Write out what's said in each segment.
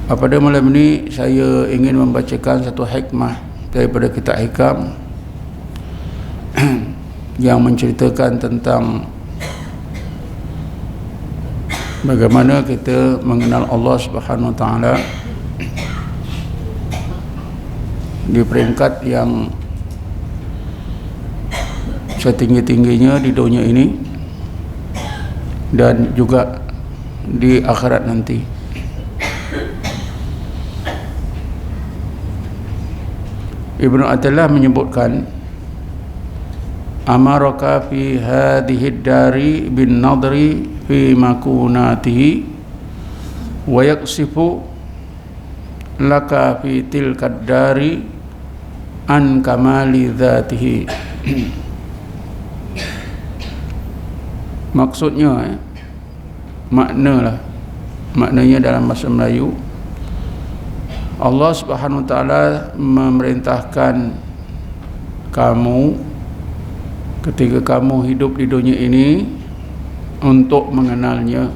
Pada malam ini saya ingin membacakan satu hikmah daripada kitab Hikam yang menceritakan tentang bagaimana kita mengenal Allah Subhanahu Wa Taala di peringkat yang setinggi-tingginya di dunia ini dan juga di akhirat nanti. Ibnu Athaillah menyebutkan, amaraka fi hadhihi dari bin nadri fi makunatihi wa yaksifu laka fi tilka dari an kamali dhatihi. Maksudnya maknanya dalam bahasa Melayu, Allah Subhanahu Wa Taala memerintahkan kamu ketika kamu hidup di dunia ini untuk mengenalnya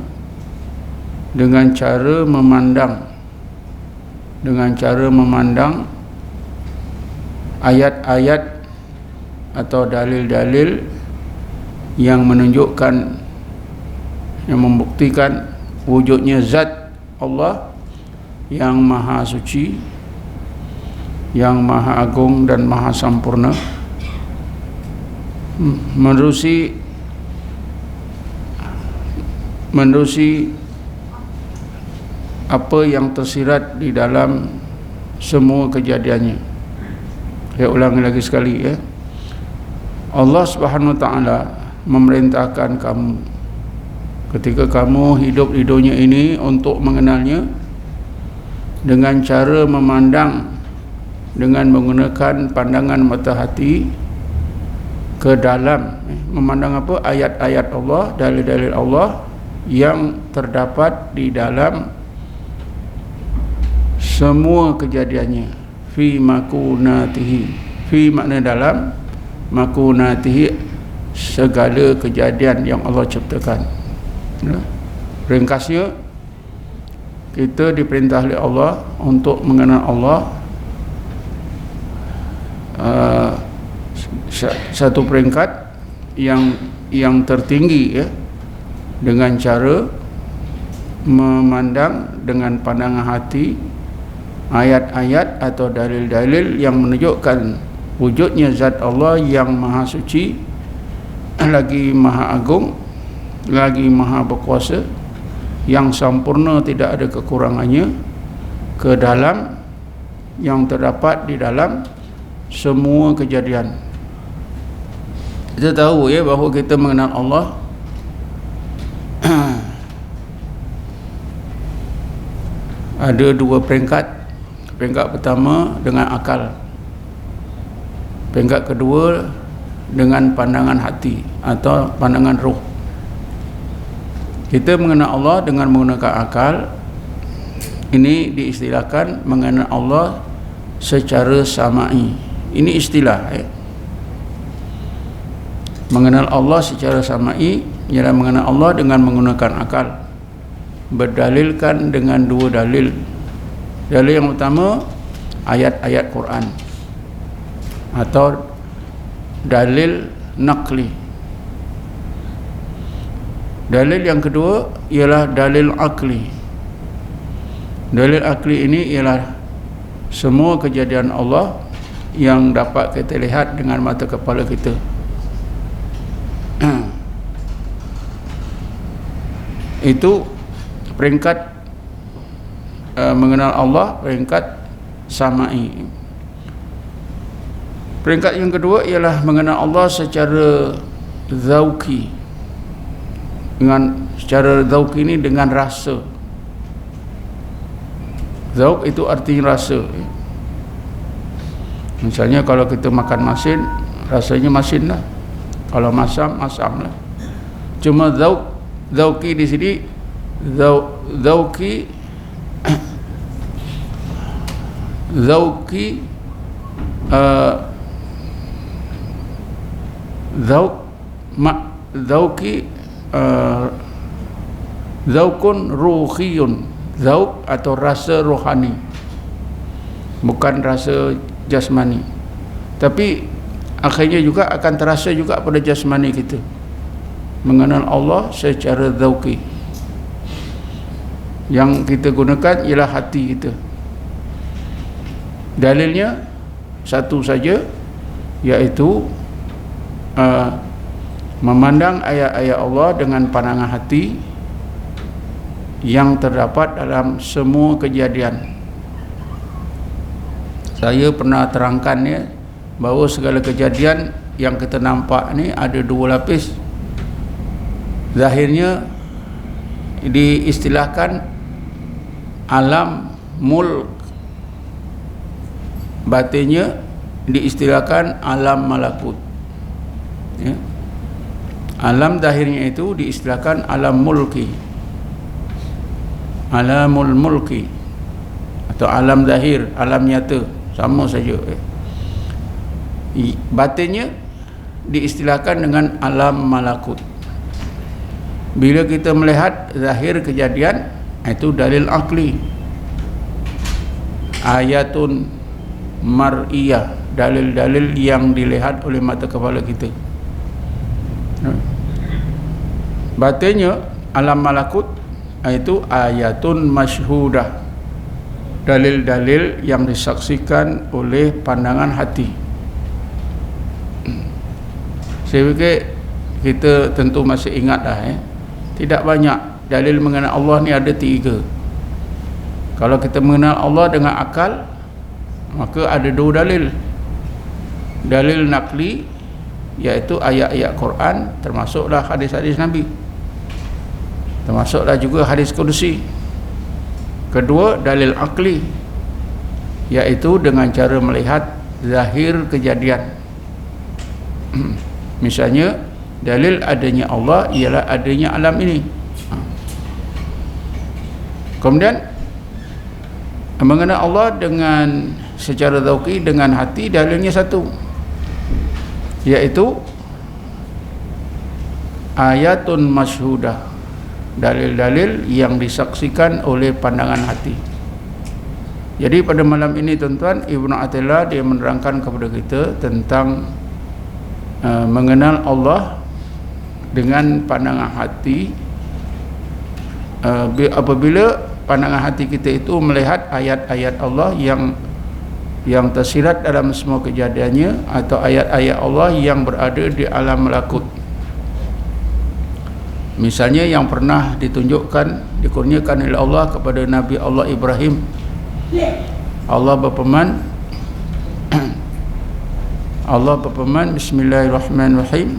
dengan cara memandang ayat-ayat atau dalil-dalil yang menunjukkan, yang membuktikan wujudnya zat Allah yang maha suci, yang maha agung dan maha sempurna, menerusi apa yang tersirat di dalam semua kejadiannya. Saya ulangi lagi sekali ya. Allah Subhanahu Wa Taala memerintahkan kamu ketika kamu hidup di dunia ini untuk mengenalnya dengan cara memandang dengan menggunakan pandangan mata hati ke dalam, memandang apa? Ayat-ayat Allah, dalil-dalil Allah yang terdapat di dalam semua kejadiannya. Fi makunatihi, fi makna dalam, makunatihi segala kejadian yang Allah ciptakan. Ringkasnya, kita diperintah oleh Allah untuk mengenal Allah satu peringkat yang tertinggi ya, dengan cara memandang dengan pandangan hati ayat-ayat atau dalil-dalil yang menunjukkan wujudnya zat Allah yang maha suci, lagi maha agung, lagi maha berkuasa, yang sempurna, tidak ada kekurangannya, ke dalam yang terdapat di dalam semua kejadian. Kita tahu ya bahawa kita mengenal Allah ada dua peringkat. Peringkat pertama dengan akal, peringkat kedua dengan pandangan hati atau pandangan ruh. Kita mengenal Allah dengan menggunakan akal. Ini diistilahkan mengenal Allah secara sama'i. Ini istilah ya. Mengenal Allah secara sama'i ialah mengenal Allah dengan menggunakan akal, berdalilkan dengan dua dalil. Dalil yang pertama ayat-ayat Quran atau dalil naqli. Dalil yang kedua ialah dalil akli. Dalil akli ini ialah semua kejadian Allah yang dapat kita lihat dengan mata kepala kita. Itu peringkat mengenal Allah, peringkat sama'i. Peringkat yang kedua ialah mengenal Allah secara zauqi. Secara zauq ini dengan rasa. Zauq itu artinya rasa. Misalnya kalau kita makan masin, rasanya masin lah. Kalau masam, masam lah. Cuma zauqi di sini, zauqi zauqi zaukun ruhiyun. Zauq atau rasa rohani, bukan rasa jasmani. Tapi akhirnya juga akan terasa juga pada jasmani kita, mengenal Allah secara zauqi. Yang kita gunakan ialah hati kita. Dalilnya satu saja, iaitu memandang ayat-ayat Allah dengan pandangan hati yang terdapat dalam semua kejadian. Saya pernah terangkan ya, bahawa segala kejadian yang kita nampak ni ada dua lapis. Zahirnya diistilahkan alam mulk, batinnya diistilahkan alam malakut ya. Alam zahirnya itu diistilahkan alam mulki, alamul mulki, atau alam zahir, alam nyata, sama saja. Batinnya diistilahkan dengan alam malakut. Bila kita melihat zahir kejadian, itu dalil akli, ayatun mar'iyah, dalil-dalil yang dilihat oleh mata kepala kita. Batinnya alam malakut itu ayatun masyhudah, dalil-dalil yang disaksikan oleh pandangan hati. Saya fikir kita tentu masih ingat dah ya. Tidak banyak dalil mengenal Allah ni, ada 3. Kalau kita mengenal Allah dengan akal, maka ada 2 dalil. Dalil nakli, iaitu ayat-ayat Quran, termasuklah hadis-hadis Nabi, termasuklah juga hadis kursi. Kedua, dalil akli, iaitu dengan cara melihat zahir kejadian. Misalnya, dalil adanya Allah ialah adanya alam ini. Kemudian mengenal Allah dengan secara zauqi, dengan hati, dalilnya satu, iaitu ayatun masyhudah, dalil-dalil yang disaksikan oleh pandangan hati. Jadi pada malam ini tuan-tuan, Ibnu Athaillah dia menerangkan kepada kita tentang mengenal Allah dengan pandangan hati. Apabila pandangan hati kita itu melihat ayat-ayat Allah yang tersirat dalam semua kejadiannya, atau ayat-ayat Allah yang berada di alam malakut. Misalnya yang pernah ditunjukkan, dikurniakan oleh Allah kepada Nabi Allah Ibrahim. Allah berfirman, Bismillahirrahmanirrahim,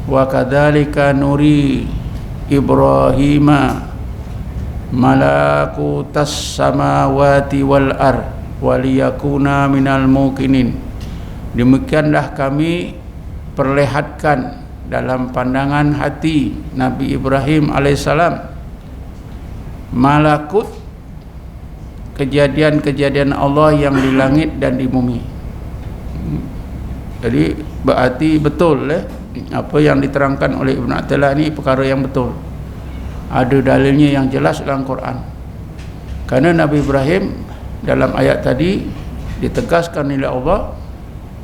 wa kadzalika nuri Ibrahima malakutas samawati wal ard waliyakuna minal muqinin. Demikianlah kami perlihatkan dalam pandangan hati Nabi Ibrahim alaihissalam malakut, kejadian-kejadian Allah yang di langit dan di bumi. Jadi berarti betul apa yang diterangkan oleh Ibnu Athaillah ini perkara yang betul. Ada dalilnya yang jelas dalam Quran. Karena Nabi Ibrahim dalam ayat tadi ditegaskan oleh Allah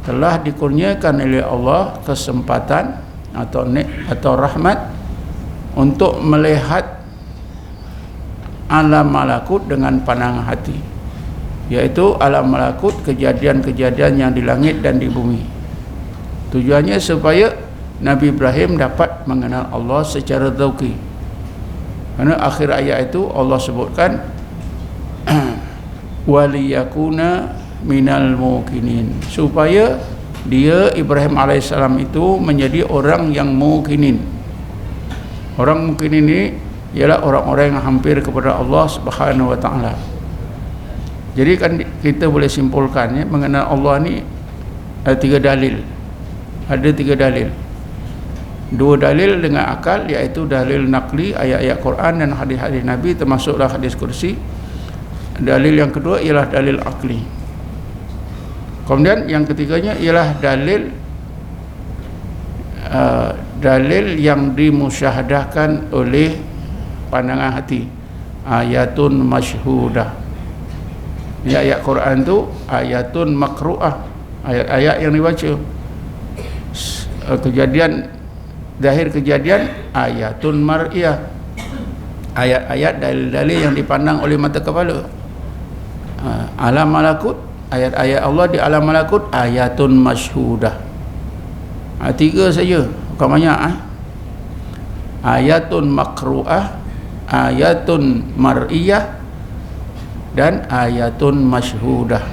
telah dikurniakan oleh Allah kesempatan atau rahmat untuk melihat alam malakut dengan pandangan hati, yaitu alam malakut, kejadian-kejadian yang di langit dan di bumi. Tujuannya supaya Nabi Ibrahim dapat mengenal Allah secara zauqi. Karena akhir ayat itu Allah sebutkan waliyakuna minal muqinin, supaya dia Ibrahim alaihissalam itu menjadi orang yang muqinin. Orang muqinin ini ialah orang-orang yang hampir kepada Allah Subhanahu wa taala. Jadi kan kita boleh simpulkan ya, mengenal Allah ni ada 3 dalil. Ada 3 dalil. 2 dalil dengan akal, iaitu dalil nakli, ayat-ayat Quran dan hadis-hadis Nabi, termasuklah hadis kursi. Dalil yang kedua ialah dalil akli. Kemudian yang ketiganya ialah dalil yang dimusyahadahkan oleh pandangan hati, ayatun masyhudah. Ayat Quran tu ayatun makru'ah, ayat-ayat yang dibaca. Kejadian, zahir kejadian ayatun mar'iyah, ayat-ayat dalil-dalil yang dipandang oleh mata kepala. Alam malakut, ayat-ayat Allah di alam malakut ayatun masyhudah. Tiga saja, bukan banyak. Ayatun makru'ah, ayatun mar'iyah dan ayatun masyhudah.